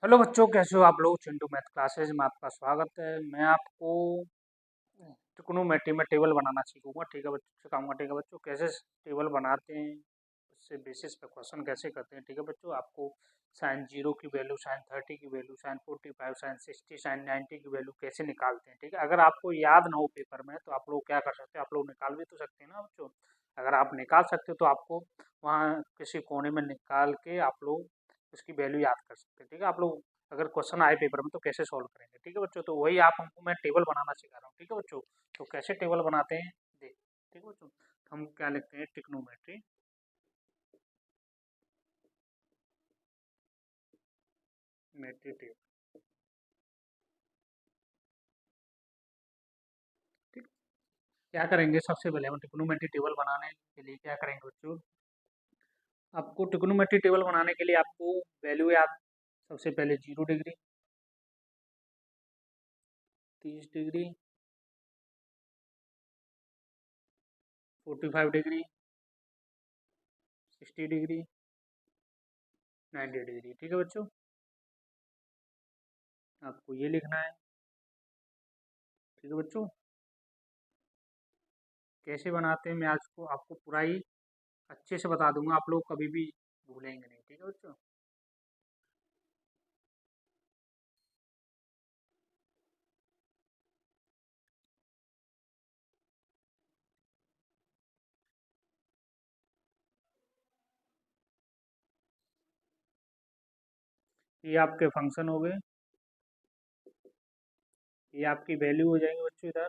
Hello बच्चों, कैसे हो आप लोग। चिंटू मैथ क्लासेज में आपका स्वागत है। मैं आपको ट्रिग्नोमेट्री में टेबल बनाना सीखूंगा। ठीक है बच्चों, सिखाऊंगा। ठीक है बच्चों, कैसे टेबल बनाते हैं, उससे बेसिस पे क्वेश्चन कैसे करते हैं। ठीक है बच्चों, आपको साइन 0 की वैल्यू, साइन 30 की वैल्यू, साइन 45, साइन 60, साइन 90 की वैल्यू कैसे निकालते हैं। ठीक है, अगर आपको याद ना हो पेपर में तो आप लोग क्या कर सकते हैं, आप लोग निकाल भी तो सकते हैं ना बच्चों। अगर आप निकाल सकते हो तो आपको वहाँ किसी कोने में निकाल के आप लोग उसकी वैल्यू याद कर सकते हैं। ठीक है, आप लोग अगर क्वेश्चन आए पेपर में तो कैसे सॉल्व करेंगे। ठीक है बच्चों, तो वही आप हमको मैं टेबल बनाना सिखा रहा हूँ। ठीक है बच्चों, तो कैसे टेबल बनाते हैं देख। ठीक है बच्चों, हम क्या लिखते हैं, ट्रिग्नोमेट्री मेट्री टेबल। ठीक, क्या करेंगे, सबसे पहले हम ट्रिग्नोमेट्री टेबल बनाने के लिए क्या करेंगे बच्चों। आपको ट्रिग्नोमेट्री टेबल बनाने के लिए आपको वैल्यू याद, सबसे पहले 0 degree, 30 degree, 45 degree, 60 degree, 90 degree. ठीक है बच्चों, आपको ये लिखना है। ठीक है बच्चों, कैसे बनाते हैं मैं आज को आपको पूरा ही अच्छे से बता दूंगा, आप लोग कभी भी भूलेंगे नहीं। ठीक है बच्चों, ये आपके फंक्शन हो गए, ये आपकी वैल्यू हो जाएंगे बच्चों इधर।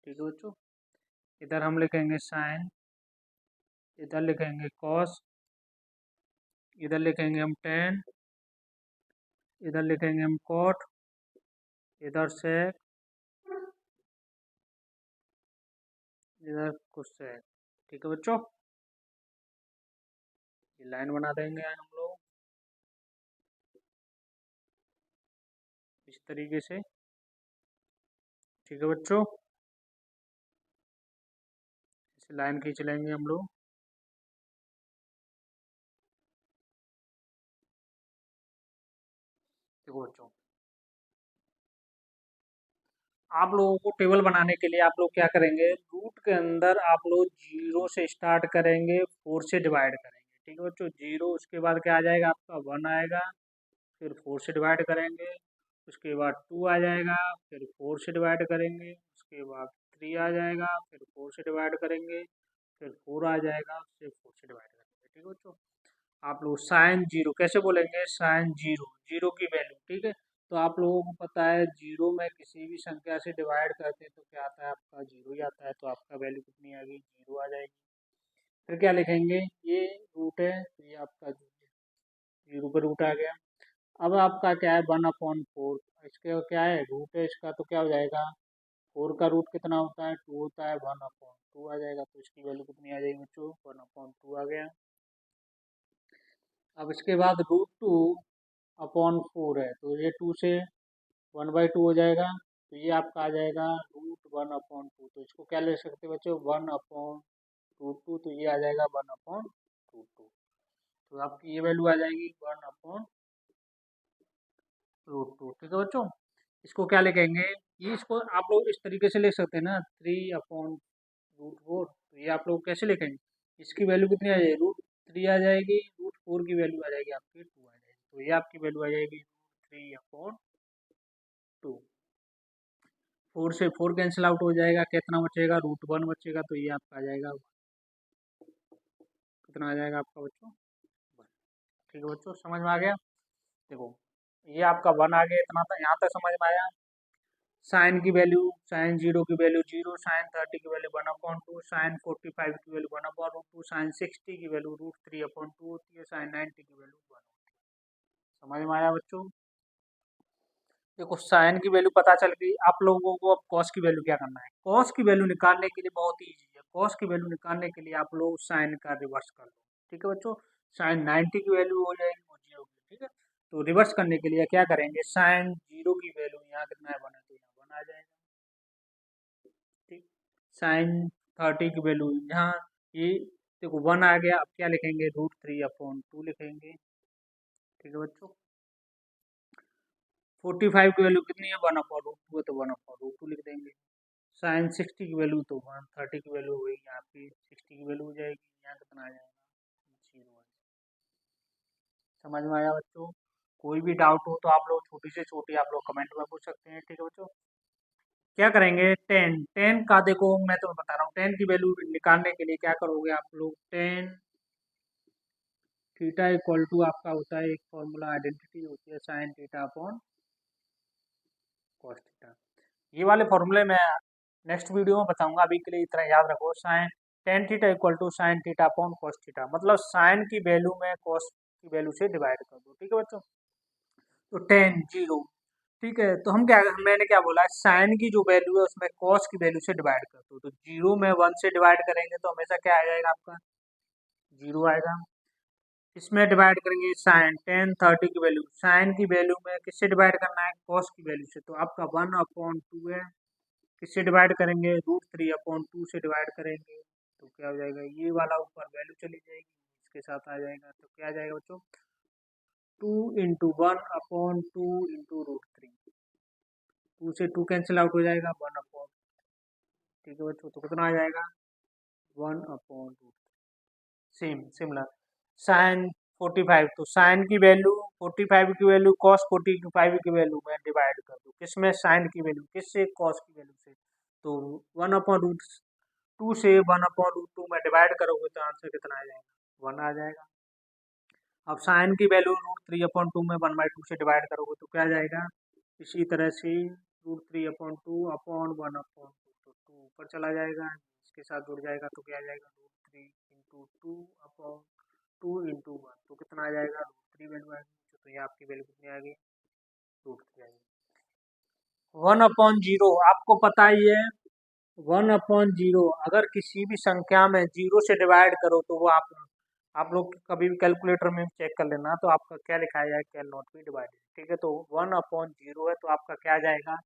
ठीक है बच्चों, इधर हम लिखेंगे साइन, इधर लिखेंगे कॉस, इधर लिखेंगे हम टेन, इधर लिखेंगे हम कॉट, इधर सेक, इधर कोसेक। ठीक है बच्चों, ये लाइन बना देंगे हम लोग इस तरीके से। ठीक है बच्चों, इस लाइन खींच लेंगे हम लोग। देखो बच्चों, आप लोगों को टेबल बनाने के लिए आप लोग क्या करेंगे, रूट के अंदर आप लोग 0 से स्टार्ट करेंगे, 4 से डिवाइड करेंगे। ठीक है बच्चों, 0 उसके बाद क्या आ जाएगा, आपका 1 आएगा, फिर 4 से डिवाइड करेंगे, उसके बाद 2 आ जाएगा, फिर 4 से डिवाइड करेंगे, उसके बाद 3 आ जाएगा, फिर 4 से डिवाइड करेंगे, फिर 4 आ जाएगा, फिर 4 से डिवाइड करेंगे। ठीक है बच्चों, आप लोग साइन 0 कैसे बोलेंगे, साइन 0, 0 की वैल्यू। ठीक है, तो आप लोगों को पता है 0 में किसी भी संख्या से डिवाइड करते हैं तो क्या आता है, आपका 0 ही आता है। तो आपका वैल्यू कितनी आ गई, 0 आ जाएगी। फिर क्या लिखेंगे, ये रूट है तो ये आपका 0 पे रूट आ गया। अब आपका क्या है, 1/4, इसके क्या है, रूट है इसका, तो क्या हो जाएगा, 4 का रूट कितना होता है, 2 होता है, 1/2 आ जाएगा। तो इसकी वैल्यू कितनी आ जाएगी बच्चों, 1/2 आ गया। अब इसके बाद √2/4 है, तो ये 2 से 1/2 हो जाएगा, तो ये आपका आ जाएगा √1/2। तो इसको क्या ले सकते हैं बच्चों, 1/√2, तो ये आ जाएगा 1/√2। तो आपकी ये वैल्यू आ जाएगी 1/√2। ठीक है बच्चों, इसको क्या लिखेंगे, ये इसको आप लोग इस तरीके से लिख सकते हैं ना, 3/√4। तो ये आप लोग कैसे लिखेंगे, इसकी वैल्यू कितनी आ जाएगी, √3 आ जाएगी, √4 की वैल्यू आ जाएगी आपकी 2 आ जाएगी। तो ये आपकी वैल्यू आ जाएगी √3/2। 4 से 4 कैंसिल आउट हो जाएगा, कितना बचेगा, √1 बचेगा। तो ये आपका आ जाएगा, कितना आ जाएगा आपका बच्चों, 1। ठीक है बच्चों, समझ में आ गया। देखो, ये आपका 1 आ गया, इतना था, यहाँ तक समझ में आया। साइन की वैल्यू, साइन 0 की वैल्यू 0, साइन 30 की वैल्यू 1/2, साइन 45 की वैल्यू 1/√2, साइन 60 की वैल्यू √3/2 होती है, साइन 90 की वैल्यू 1 होती है। समझ में आया बच्चों। देखो, साइन की वैल्यू पता चल गई, आप लोगों को अब कॉस की वैल्यू क्या करना है। कॉस की वैल्यू निकालने के लिए बहुत ईजी है। कॉस की वैल्यू निकालने के लिए आप लोग साइन का रिवर्स कर लो। ठीक है बच्चों, साइन 90 की वैल्यू हो जाएगी वो 0 की। ठीक है, तो रिवर्स करने के लिए क्या करेंगे, साइन 0 की वैल्यू यहाँ कितना है, 1 है, तो यहाँ 1 आ जाएगा। ठीक, साइन 30 की वैल्यू यहाँ, ये देखो 1 आ गया। अब क्या लिखेंगे, √3/2 लिखेंगे। ठीक है बच्चों। 45 की वैल्यू कितनी है, 1/√2 है, तो 1/√2 लिख देंगे। साइन 60 की वैल्यू तो 130 की वैल्यू हो गई, यहाँ पे 60 की वैल्यू हो जाएगी, यहाँ कितना आ जाएगा 0। समझ में आया बच्चों? कोई भी डाउट हो तो आप लोग छोटी से छोटी आप लोग कमेंट में पूछ सकते हैं। ठीक है बच्चों। क्या करेंगे, 10 का देखो मैं तुम्हें बता रहा हूँ, 10 की वैल्यू निकालने के लिए क्या करोगे आप लोग, 10 थीटा इक्वल टू आपका होता है एक फॉर्मूला, आइडेंटिटी होती है sign theta upon cos theta. ये वाले फॉर्मूले मैं नेक्स्ट वीडियो में बताऊंगा, अभी के लिए इतना याद रखो, sine tan theta equal to sine theta upon cos theta, मतलब साइन की वैल्यू में कॉस की वैल्यू से डिवाइड कर दो। ठीक है बच्चों। तो 10 0, ठीक है, तो हम क्या, मैंने क्या बोला, साइन की जो वैल्यू है उसमें कॉस की वैल्यू से डिवाइड कर दो, तो 0 में 1 से डिवाइड करेंगे तो हमेशा क्या आ जाएगा आपका 0 आएगा। इसमें डिवाइड करेंगे साइन 10 30 की वैल्यू, साइन की वैल्यू में किससे डिवाइड करना है, कॉस की वैल्यू से, तो आपका 1/2 है, किससे डिवाइड करेंगे, √3/2 से डिवाइड करेंगे, तो क्या हो जाएगा, ये वाला ऊपर वैल्यू चली जाएगी, इसके साथ आ जाएगा, तो क्या आ जाएगा बच्चों, 2 × 1/2 × √3, 2 से 2 कैंसिल आउट हो जाएगा, 1/, ठीक है बच्चों, तो कितना आ जाएगा 1/√3। सेम सिमिलर साइन 45, तो साइन की वैल्यू 45 की वैल्यू कॉस 45 की वैल्यू में डिवाइड कर दो, किसमें, साइन की वैल्यू किससे, कॉस की वैल्यू से, तो 1/√2 से 1/√2 में डिवाइड करोगे तो आंसर कितना आ जाएगा 1 आ जाएगा। अब साइन की वैल्यू √3/2 में 1/2 से डिवाइड करोगे तो क्या आ जाएगा, इसी तरह से √3/2 अपॉन 1/2, तो 2 ऊपर चला जाएगा, इसके साथ जुड़ जाएगा, तो क्या आ जाएगा √3 × 2 अपॉन 2 × 1, तो कितना आ जाएगा √3 वैल्यू आएगी, तो ये आपकी वैल्यू कितनी आ गई √3 आ गई। 1/0 आपको पता ही है, 1/0 अगर किसी भी संख्या में 0 से डिवाइड करो तो वो आप लोग कभी भी कैलकुलेटर में चेक कर लेना, तो आपका क्या लिखा जाएगा, कैन नॉट बी डिवाइडेड। ठीक है, तो 1/0 है तो आपका क्या आ जाएगा,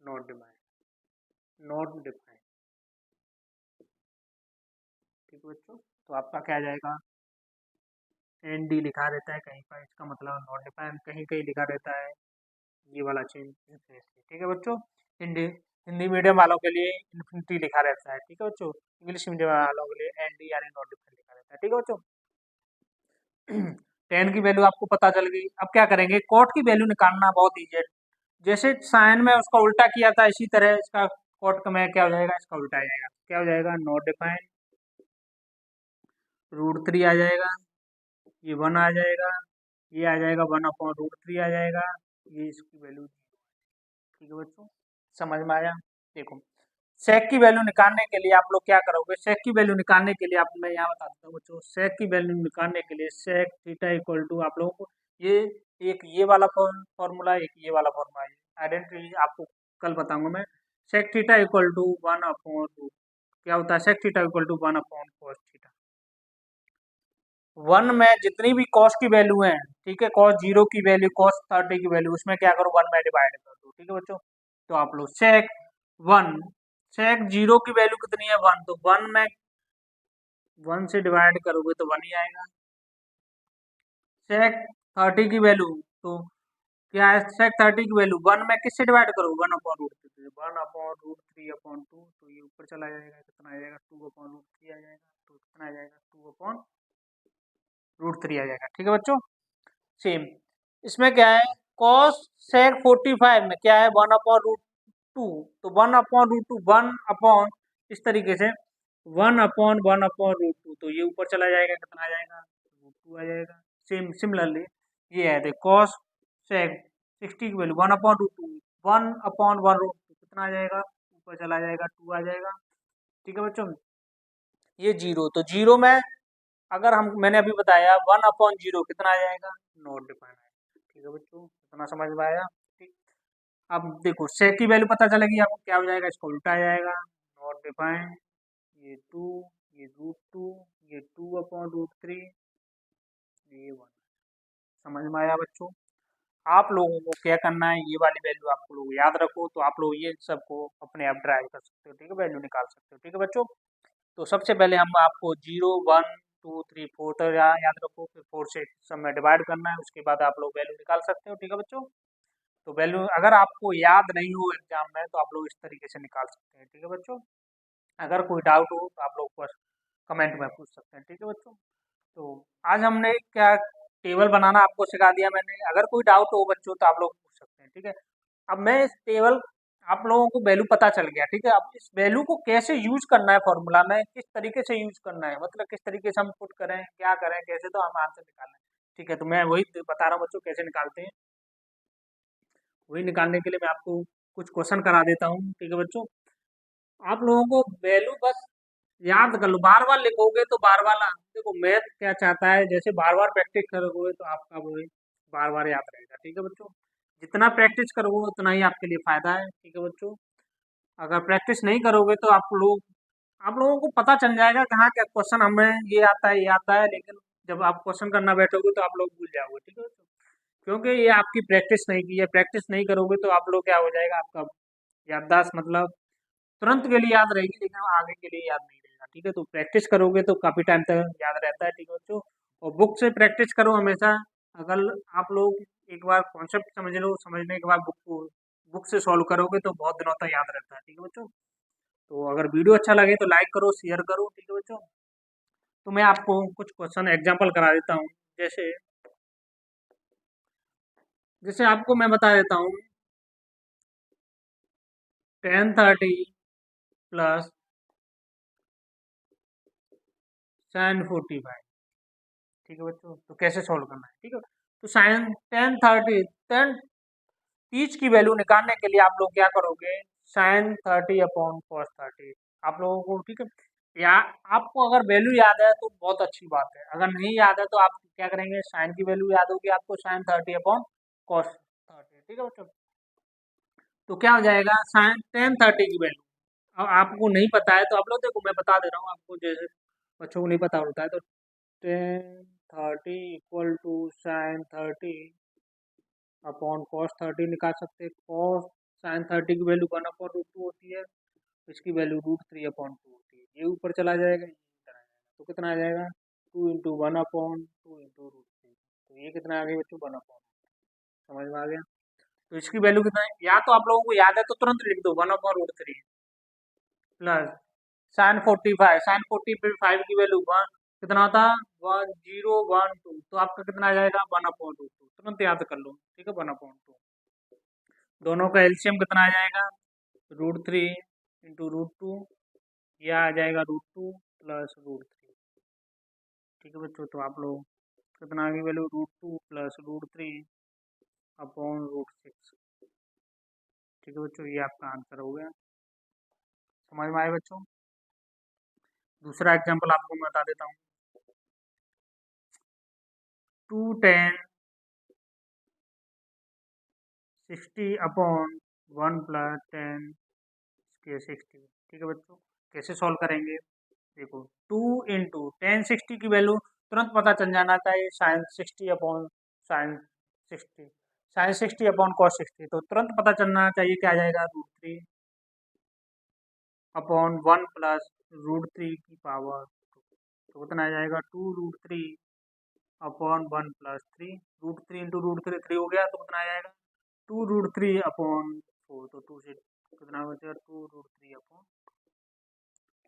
नॉट डिवाइड, नॉट डिफाइंड। ठीक है बच्चों, तो आपका क्या आ जाएगा, ND लिखा रहता है कहीं पर, इसका मतलब नॉट डिफाइंड, कहीं कहीं लिखा रहता है ये वाला चेंज। ठीक है बच्चों। हिंदी हिंदी मीडियम वालों के लिए इन्फिनिटी लिखा रहता है, ठीक है बच्चों। इंग्लिश मीडियम वालों के लिए ND यानी नॉट डिफाइंड लिखा रहता है। ठीक है बच्चों। 10 की वैल्यू आपको पता चल गई, अब क्या करेंगे, कॉट की वैल्यू निकालना बहुत ईजी है, जैसे साइन में उसका उल्टा किया था इसी तरह इसका कॉट का में क्या हो जाएगा, इसका उल्टा आ जाएगा, क्या हो जाएगा, नॉट डिफाइंड, √3 आ जाएगा, ये 1 आ जाएगा, ये आ जाएगा 1/√3 आ जाएगा, ये इसकी वैल्यू। ठीक है बच्चों, समझ में आया। देखो सेक की वैल्यू निकालने के लिए आप लोग क्या करोगे, सेक की वैल्यू निकालने के लिए आप, मैं यहाँ बता देता हूँ बच्चों, सेक की वैल्यू निकालने के लिए सेक थीटा इक्वल टू आप लोगों को ये एक ये वाला फॉर्मूला, एक ये वाला फॉर्मूला है, आइडेंटिटी आपको कल बताऊंगा मैं। सेक थीटा इक्वल टू 1/√, क्या होता है, sec theta equal to 1/cos theta. 1 में जितनी भी कॉस की वैल्यू है, ठीक है, cos 0 की वैल्यू, cos 30 की वैल्यू, उसमें क्या करो 1 में डिवाइड कर दो। ठीक है बच्चों, तो आप लोग सेक 1, सेक 0 की वैल्यू कितनी है 1, तो 1 में 1 से डिवाइड करोगे तो 1 ही आएगा। सेक 30 की वैल्यू, तो क्या है, सेक 30 की वैल्यू 1 में किससे डिवाइड करो, 1/√3, 1/√3/2, तो ये ऊपर चला जाएगा, कितना आ जाएगा 2/√3 आ जाएगा, तो कितना आ जाएगा 2/√3 आ जाएगा। ठीक है बच्चों। सेम इसमें क्या है, कॉस सेक 45 में क्या है 1/√2, तो 1/√2 1 इस तरीके से 1/1/√2, तो ये ऊपर चला जाएगा, कितना आ जाएगा √2 आ जाएगा। सेम सिमिलरली ये है, देखो कॉस सेक 60 की वैल्यू 1/√2, 1/1√2 कितना आ जाएगा, ऊपर चला जाएगा 2 आ जाएगा। ठीक है बच्चों, ये 0, तो 0 में अगर हम, मैंने अभी बताया 1/0 कितना आ जाएगा, नॉट डिफाइंड आएगा। ठीक है बच्चों, इतना समझ में आया। ठीक, अब देखो सेक की वैल्यू पता चलेगी आपको, क्या हो जाएगा, इसको उल्टा आ जाएगा, नॉट डिफाइंड, ये 2, ये √2, ये 2/√3, ये 1। समझ में आया बच्चों। आप लोगों को क्या करना है, ये वाली वैल्यू आप लोग याद रखो, तो आप लोग ये सबको अपने आप ड्राइव कर सकते हो। ठीक है, वैल्यू निकाल सकते हो। ठीक है बच्चों, तो सबसे पहले हम आपको 0 1 2 3 4 तो याद रखो, फिर 4 से सब में डिवाइड करना है, उसके बाद आप लोग वैल्यू निकाल सकते हो। ठीक है बच्चों, तो वैल्यू अगर आपको याद नहीं हो एग्जाम में तो आप लोग इस तरीके से निकाल सकते हैं। ठीक है बच्चों, अगर कोई डाउट हो तो आप लोग बस कमेंट में पूछ सकते हैं। ठीक है बच्चों, तो आज हमने क्या टेबल बनाना आपको सिखा दिया मैंने। अगर कोई डाउट हो बच्चों तो आप लोग पूछ सकते हैं। ठीक है, अब मैं इस टेबल, आप लोगों को वैल्यू पता चल गया। ठीक है, अब इस वैल्यू को कैसे यूज करना है फॉर्मूला में, किस तरीके से यूज करना है, मतलब किस तरीके से हम पुट करें, क्या करें, कैसे, तो हम आंसर निकालें। ठीक है, तो मैं वही बता रहा हूँ बच्चों कैसे निकालते हैं। वही निकालने के लिए मैं आपको कुछ क्वेश्चन करा देता हूँ। ठीक है बच्चों, आप लोगों को वैल्यू बस याद कर लो, बार बार लिखोगे तो बार बार देखो मैथ क्या चाहता है, जैसे बार बार प्रैक्टिस करोगे तो आपका वो बार बार याद रहेगा। ठीक है बच्चों, जितना प्रैक्टिस करोगे उतना ही आपके लिए फायदा है। ठीक है बच्चों, अगर प्रैक्टिस नहीं करोगे तो आप लोगों को पता चल जाएगा कहाँ क्या क्वेश्चन हमें ये आता है, ये आता है, लेकिन जब आप क्वेश्चन करना बैठोगे तो आप लोग भूल जाओगे। ठीक है बच्चों, क्योंकि ये आपकी प्रैक्टिस नहीं की है, प्रैक्टिस नहीं करोगे तो आप लोग क्या हो जाएगा, आपका याददाश्त मतलब तुरंत के लिए याद रहेगी लेकिन आगे के लिए याद नहीं रहेगा। ठीक है, तो प्रैक्टिस करोगे तो काफ़ी टाइम तक याद रहता है। ठीक है बच्चों, और बुक से प्रैक्टिस करो हमेशा। अगर आप लोग एक बार कॉन्सेप्ट समझ लो, समझने के बाद बुक से सॉल्व करोगे तो बहुत दिनों तक याद रहता है। ठीक है बच्चों, तो अगर वीडियो अच्छा लगे तो लाइक करो, शेयर करो। ठीक है बच्चों, तो मैं आपको कुछ क्वेश्चन एग्जाम्पल करा देता हूँ। जैसे जैसे आपको मैं बता देता हूँ, 10:30 प्लस sin 45। ठीक है बच्चों, तो कैसे सॉल्व करना है। ठीक है, तो साइन 10:30 की वैल्यू निकालने के लिए आप लोग क्या करोगे, sin 30/cos 30 आप लोगों को। ठीक है, या आपको अगर वैल्यू याद है तो बहुत अच्छी बात है, अगर नहीं याद है तो आप क्या करेंगे, साइन की वैल्यू याद होगी आपको, sin 30/cos 30। ठीक है बच्चों, तो क्या हो जाएगा, sin 10:30 की वैल्यू अब आपको नहीं पता है तो आप लोग देखो मैं बता दे रहा हूँ आपको, जैसे बच्चों को नहीं पता होता है तो 10:30 = sin 30/cos 30 निकाल सकते हैं। cos sin 30 की वैल्यू 1/√2 होती है, इसकी वैल्यू √3/2 होती है, ये ऊपर चला जाएगा, ये इधर आ जाएगा, तो कितना आ जाएगा, 2 × 1/2 × तो ये कितना आ गया बच्चों, 1/2। समझ में आ गया, तो इसकी वैल्यू कितना है, या तो आप लोगों को याद है तो तुरंत लिख दो, 1/√3 प्लस sin 45 की वैल्यू कितना होता है, 1012, तो आपका कितना आ जाएगा, 1/√2, तुरंत याद कर लो। ठीक है, 1/2, दोनों का एलसीएम कितना आ जाएगा, √3 × √2, यह आ जाएगा √2 प्लस √3। ठीक है बच्चों, तो आप लोग कितना आ गई वैल्यू, √2 प्लस √3/√6। ठीक है बच्चों, ये आपका आंसर हो गया। समझ में आए बच्चों, दूसरा एग्जाम्पल आपको मैं बता देता हूँ, 210 60/1 + 10⁻60। ठीक है बच्चों, कैसे सॉल्व करेंगे, देखो 2 × 1060 की वैल्यू तुरंत पता चल जाना चाहिए, sin 60/cos 60 तो तुरंत पता चलना चाहिए क्या आ जाएगा, √3/1 प्लस √3 की पावर 2, तो कितना आ जाएगा, 2√3/1 प्लस 3, √3 × √3 3 हो गया, तो कितना आ जाएगा, 2√3/4, तो 2 से कितना बचेगा, 2√3/।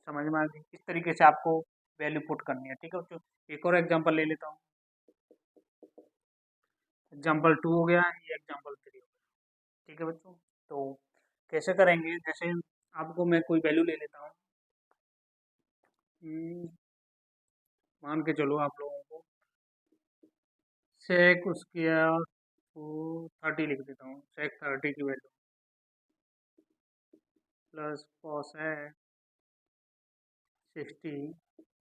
समझ में आ गई, इस तरीके से आपको वैल्यू पुट करनी है। ठीक है बच्चों, एक और एग्जांपल ले लेता हूँ, एग्जांपल 2 हो गया, ये एग्जांपल 3 हो गया। ठीक है बच्चों, तो कैसे करेंगे, जैसे आपको मैं कोई वैल्यू ले लेता हूँ, मान के चलो आप लोगों को सेक उसकी 30 लिख देता हूँ, सेक 30 की वैल्यू प्लस cosec 60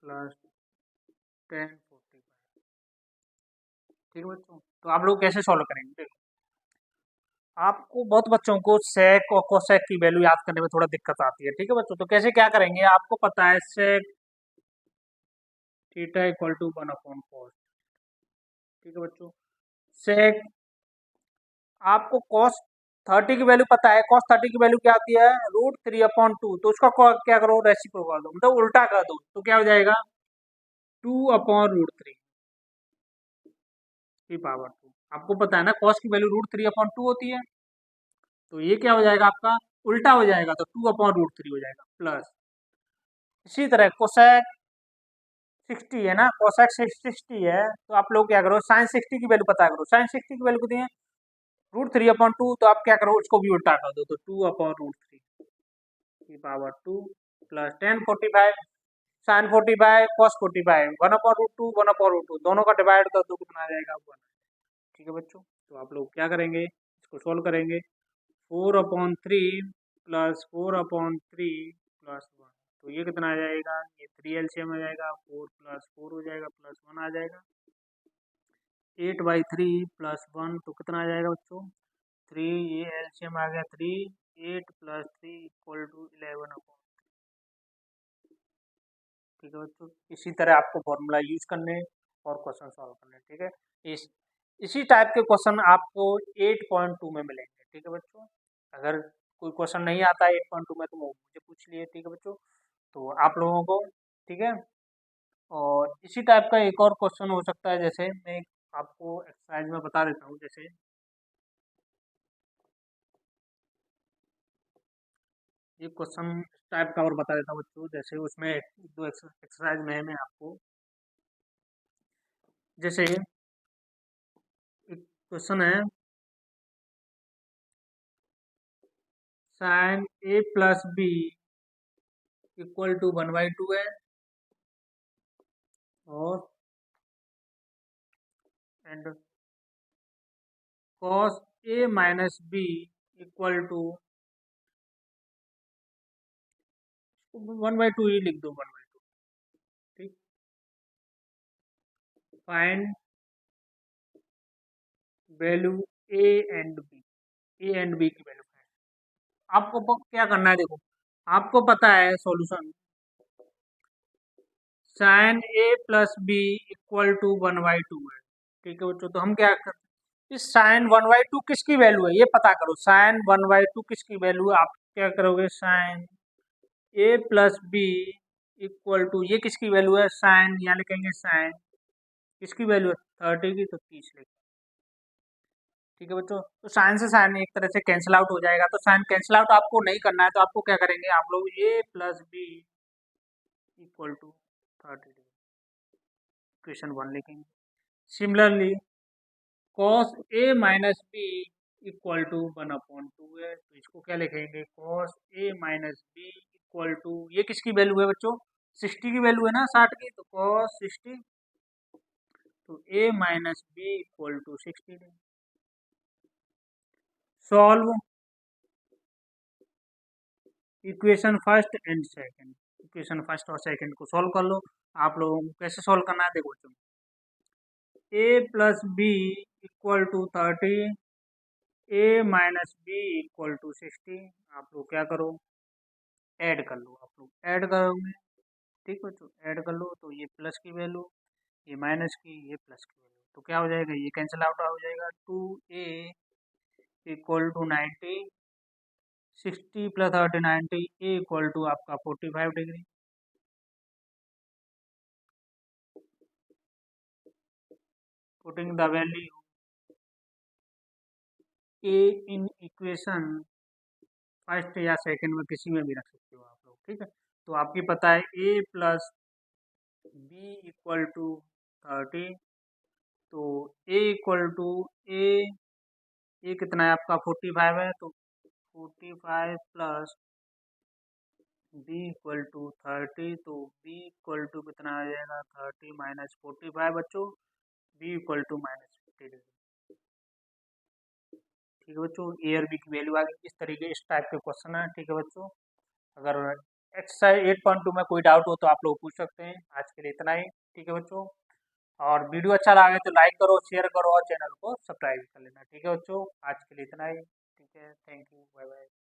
प्लस 1045। ठीक है बच्चों, तो आप लोग कैसे सॉल्व करेंगे, देखो आपको बहुत बच्चों को सेक और कोसेक की वैल्यू याद करने में थोड़ा दिक्कत आती है। ठीक है बच्चों, तो कैसे क्या करेंगे, आपको पता है सेक थीटा = 1/cos। ठीक है बच्चों, सेक आपको cos 30 की वैल्यू पता है, cos 30 की वैल्यू क्या आती है, √3/2, तो उसका क्या करो, रेसिप्रोकल कर दो, मतलब उल्टा कर दो, तो क्या हो जाएगा, 2/√3 की पावर 2। आपको पता है ना कॉस की वैल्यू √3/2 होती है, तो ये क्या हो जाएगा आपका उल्टा हो जाएगा, तो 2/√3 हो जाएगा प्लस। इसी तरह कोसेक 60 है ना, कोसेक 60 है, तो आप लोग क्या करो साइन 60 की वैल्यू पता करो। साइन 60 की वैल्यू कितनी है √3/2, तो आप क्या करो उसको भी उल्टा कर दो, तो 2/√3 की power 2 plus tan 45 sine 45 cos 45 1/√2 1/√2 दोनों का डिवाइड कर दो कितना आ जाएगा 1। ठीक है बच्चों, तो आप लोग क्या करेंगे इसको सोल्व करेंगे 4/3 प्लस 4/3 प्लस 1, तो ये कितना आ जाएगा, ये 3 एलसीएम आ जाएगा, 4 प्लस 4 हो जाएगा प्लस 1 आ जाएगा, 8/3 प्लस 1 तो कितना आ जाएगा बच्चों 3, ये एलसीएम आ गया 3, 8 प्लस 3 इक्वल टू 11। ठीक है बच्चों, इसी तरह आपको फॉर्मूला यूज करने और क्वेश्चन सॉल्व करने। ठीक है, इसी टाइप के क्वेश्चन आपको 8.2 में मिलेंगे। ठीक है बच्चों, अगर कोई क्वेश्चन नहीं आता है 8.2 में तो मुझे पूछ लिए। ठीक है बच्चों, तो आप लोगों को ठीक है, और इसी टाइप का एक और क्वेश्चन हो सकता है, जैसे मैं आपको एक्सरसाइज में बता देता हूँ। जैसे ये क्वेश्चन टाइप का और बता देता हूँ बच्चों, जैसे उसमें दो एक्सरसाइज में है, मैं आपको जैसे एक क्वेश्चन है sine A plus B equal to 1/2 है, और and cos A minus B equal to 1/2 ही लिख दो 1/2। ठीक, find value A and B, A and B की वैल्यू फाइंड। आपको क्या करना है, देखो आपको पता है solution sine A plus B equal to 1/2 है। ठीक है बच्चों, तो हम क्या करते इस साइन 1/2 किसकी वैल्यू है ये पता करो। साइन 1/2 किसकी वैल्यू है, आप क्या करोगे sine A plus B equal to ये किसकी वैल्यू है साइन, यहाँ लिखेंगे साइन किसकी वैल्यू है 30 की, तो 30 लिखेंगे। ठीक है बच्चों, तो साइन से साइन एक तरह से कैंसिल आउट हो जाएगा, तो साइन कैंसिल आउट आपको नहीं करना है, तो आपको क्या करेंगे आप लोग A plus B equal to 30 equation 1 लिखेंगे। Similarly cos A minus B equal to 1/2 है, तो इसको क्या लिखेंगे cos A minus B equal to ये किसकी वैल्यू है बच्चों 60 की वैल्यू है ना 60 की, तो कॉस 60 तो A minus B equal to 60। Solve equation first and second, equation first और सेकंड को सॉल्व कर लो। आप लोगों को कैसे सॉल्व करना है देखो, A plus B equal to 30, A minus B equal to 60। आप लोग क्या करो ऐड कर लो, आप लोग ऐड करोगे ठीक है, तो ऐड कर लो, तो ये प्लस की वैल्यू ये माइनस की ये प्लस की वैल्यू, तो क्या हो जाएगा ये कैंसिल आउट हो जाएगा 2a equal to 90, 60 plus 30 90, A equal to आपका 45 degree. Putting the value A in equation first या सेकंड में किसी में भी रख सकते हो आप लोग। ठीक है, तो आपकी पता है ए प्लस बी इक्वल टू 30, तो ए इक्वल टू ए ए कितना है आपका 45 है, तो 45 प्लस बी इक्वल टू 30, तो बी इक्वल टू कितना आ जाएगा 30 माइनस 45 बच्चों, बी इक्वल टू -50 डिग्री। ठीक है बच्चों, ए और बी की वैल्यू आ गई। इस तरीके इस टाइप के क्वेश्चन है। ठीक है बच्चों, अगर एक्सरसाइज 8.2 में कोई डाउट हो तो आप लोग पूछ सकते हैं। आज के लिए इतना ही। ठीक है बच्चों, और वीडियो अच्छा लगे तो लाइक करो शेयर करो और चैनल को सब्सक्राइब कर लेना। ठीक है बच्चों, आज के लिए इतना ही। ठीक है, थैंक यू, बाय बाय।